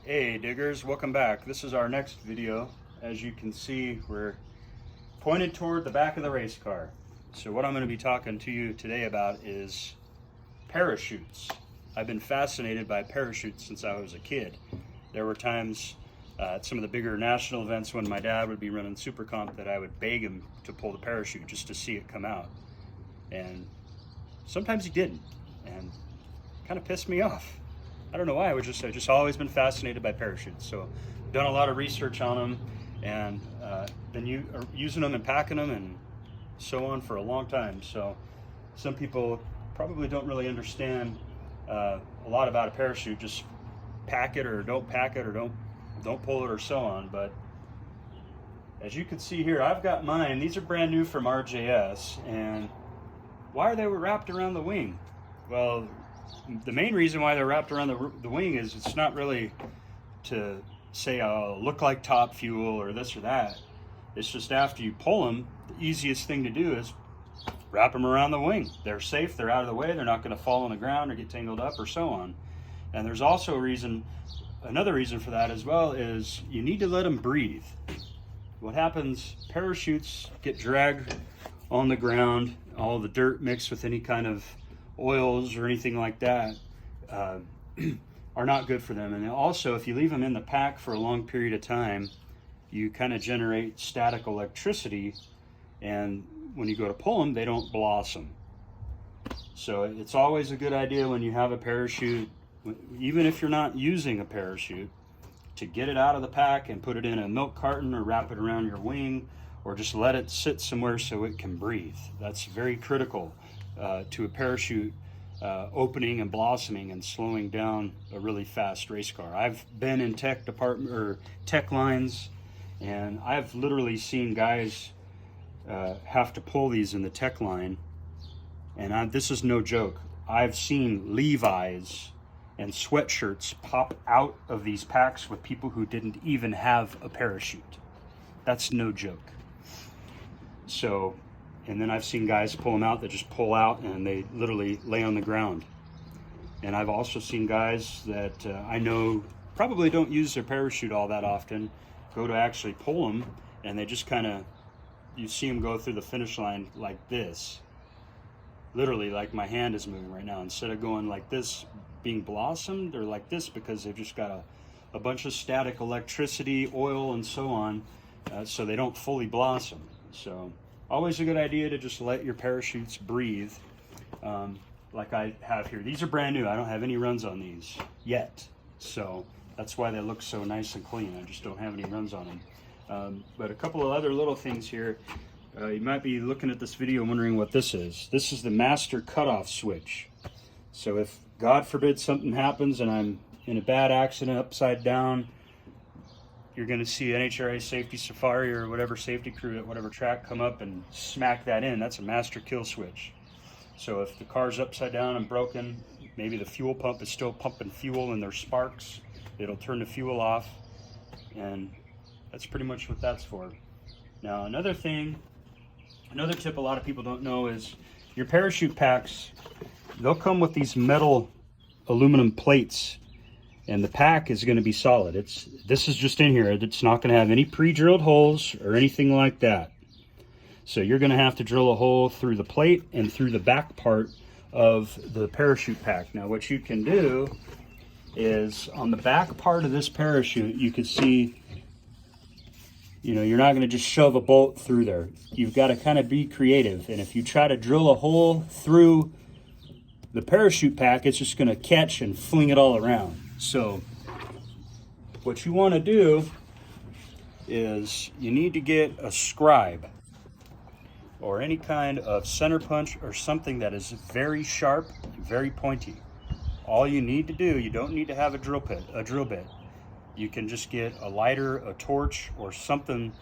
Hey diggers, welcome back. This is our next video. As you can see, we're pointed toward the back of the race car. So what I'm going to be talking to you today about is parachutes. I've been fascinated by parachutes since I was a kid. There were times at some of the bigger national events when my dad would be running Super Comp that I would beg him to pull the parachute just to see it come out. And sometimes he didn't, and kind of pissed me off. I don't know why. I've just always been fascinated by parachutes. So done a lot of research on them, and been using them and packing them and so on for a long time. So some people probably don't really understand a lot about a parachute. Just pack it or don't pack it, or don't pull it, or so on. But as you can see here, I've got mine. These are brand new from RJS. And why are they wrapped around the wing? Well, the main reason why they're wrapped around the wing is it's not really to say look like top fuel or this or that. It's just after you pull them, the easiest thing to do is wrap them around the wing. They're safe, they're out of the way, they're not going to fall on the ground or get tangled up or so on. And there's also another reason for that as well, is you need to let them breathe. What happens, parachutes get dragged on the ground, all the dirt mixed with any kind of oils or anything like that are not good for them. And also, if you leave them in the pack for a long period of time, you kind of generate static electricity, and when you go to pull them, they don't blossom. So it's always a good idea when you have a parachute, even if you're not using a parachute, to get it out of the pack and put it in a milk carton or wrap it around your wing, or just let it sit somewhere so it can breathe. That's very critical to a parachute opening and blossoming and slowing down a really fast race car. I've been in tech department or tech lines, and I've literally seen guys have to pull these in the tech line, and this is no joke. I've seen Levi's and sweatshirts pop out of these packs with people who didn't even have a parachute. That's no joke. So, and then I've seen guys pull them out that just pull out and they literally lay on the ground. And I've also seen guys that I know probably don't use their parachute all that often, go to actually pull them, and they just kind of, you see them go through the finish line like this. Literally, like my hand is moving right now. Instead of going like this, being blossomed, they're like this because they've just got a bunch of static electricity, oil, and so on, so they don't fully blossom. So always a good idea to just let your parachutes breathe, like I have here. These are brand new. I don't have any runs on these yet, so that's why they look so nice and clean. I just don't have any runs on them. But a couple of other little things here. You might be looking at this video wondering what this is. This is the master cutoff switch. So if, God forbid, something happens and I'm in a bad accident upside down, you're going to see NHRA Safety Safari or whatever safety crew at whatever track come up and smack that in. That's a master kill switch. So if the car's upside down and broken, maybe the fuel pump is still pumping fuel and there's sparks, it'll turn the fuel off, and that's pretty much what that's for. Now another tip a lot of people don't know is your parachute packs, they'll come with these metal aluminum plates, and the pack is going to be solid. This is just in here. It's not going to have any pre-drilled holes or anything like that. So you're going to have to drill a hole through the plate and through the back part of the parachute pack. Now what you can do is on the back part of this parachute, you can see, you're not going to just shove a bolt through there. You've got to kind of be creative. And if you try to drill a hole through the parachute pack, it's just going to catch and fling it all around. So what you want to do is you need to get a scribe or any kind of center punch or something that is very sharp and very pointy. All you need to do, you don't need to have a drill bit. You can just get a lighter, a torch, or something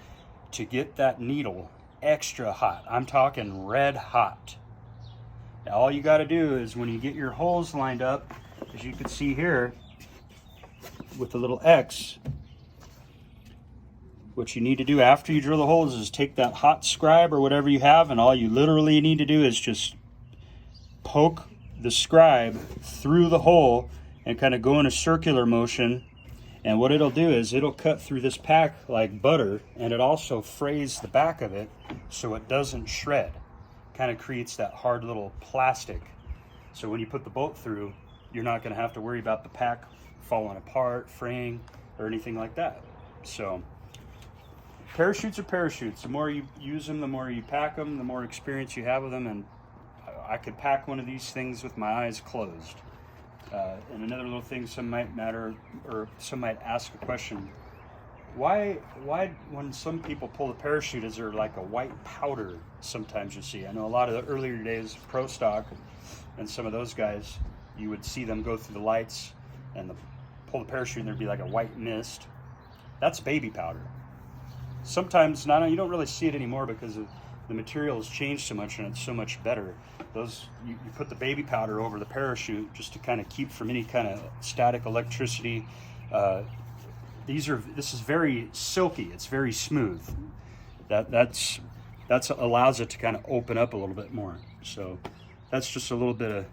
to get that needle extra hot. I'm talking red hot. Now all you got to do is when you get your holes lined up, as you can see here with the little X, what you need to do after you drill the holes is take that hot scribe or whatever you have, and all you literally need to do is just poke the scribe through the hole and kind of go in a circular motion And what it'll do is it'll cut through this pack like butter, and it also frays the back of it so it doesn't shred. Kind of creates that hard little plastic. So when you put the bolt through, you're not going to have to worry about the pack falling apart, fraying, or anything like that. So parachutes are parachutes. The more you use them, the more you pack them, the more experience you have with them. And I could pack one of these things with my eyes closed. And another little thing, some might matter, or some might ask a question: why when some people pull the parachute, is there like a white powder sometimes you see? I know a lot of the earlier days, Pro Stock and some of those guys, you would see them go through the lights and pull the parachute and there'd be like a white mist. That's baby powder. Sometimes you don't really see it anymore because the material has changed so much and it's so much better. You put the baby powder over the parachute just to kind of keep from any kind of static electricity. This is very silky. It's very smooth. That's allows it to kind of open up a little bit more. So that's just a little bit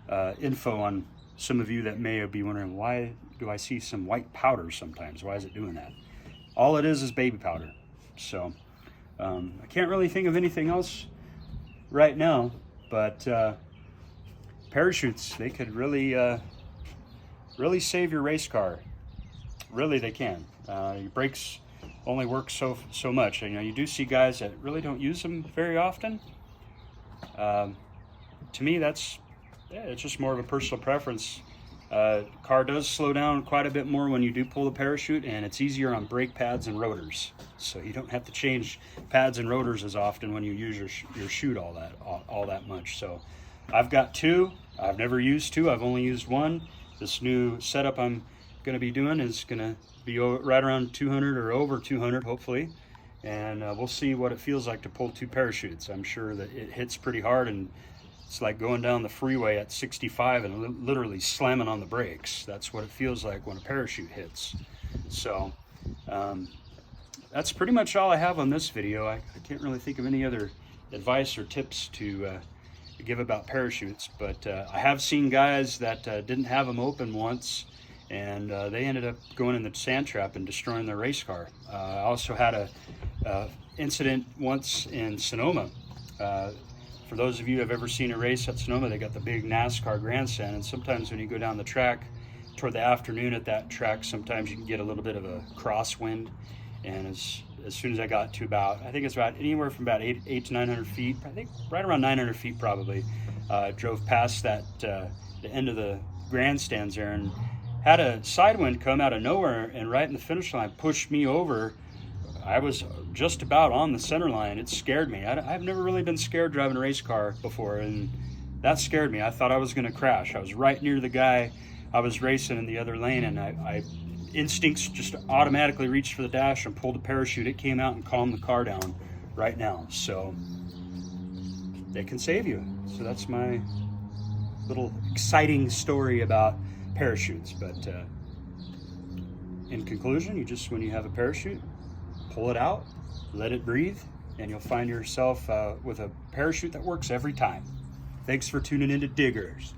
of info on some of you that may be wondering, why do I see some white powder sometimes? Why is it doing that? All it is baby powder. So I can't really think of anything else right now, but parachutes, they could really save your race car. Really, they can. Your brakes only work so much. You know, you do see guys that really don't use them very often. To me, it's just more of a personal preference. Car does slow down quite a bit more when you do pull the parachute, and it's easier on brake pads and rotors. So you don't have to change pads and rotors as often when you use your chute all that much. So I've got two. I've never used two. I've only used one. This new setup I'm going to be doing is going to be right around 200 or over 200, hopefully. And we'll see what it feels like to pull two parachutes. I'm sure that it hits pretty hard, and it's like going down the freeway at 65 and literally slamming on the brakes. That's what it feels like when a parachute hits. So that's pretty much all I have on this video. I can't really think of any other advice or tips to give about parachutes, but I have seen guys that didn't have them open once, and they ended up going in the sand trap and destroying their race car. I also had a incident once in Sonoma. For those of you who have ever seen a race at Sonoma, they got the big NASCAR grandstand, and sometimes when you go down the track toward the afternoon at that track, sometimes you can get a little bit of a crosswind. And as soon as I got to I think it's about anywhere from about 800 to 900 feet, I think right around 900 feet probably, drove past the end of the grandstands there, and had a side wind come out of nowhere, and right in the finish line pushed me over. I was just about on the center line. It scared me. I've never really been scared driving a race car before, and that scared me. I thought I was going to crash. I was right near the guy I was racing in the other lane, and I instincts just automatically reached for the dash and pulled the parachute. It came out and calmed the car down right now. So they can save you. So that's my little exciting story about parachutes. But in conclusion, when you have a parachute, pull it out, let it breathe, and you'll find yourself with a parachute that works every time. Thanks for tuning into Diggers.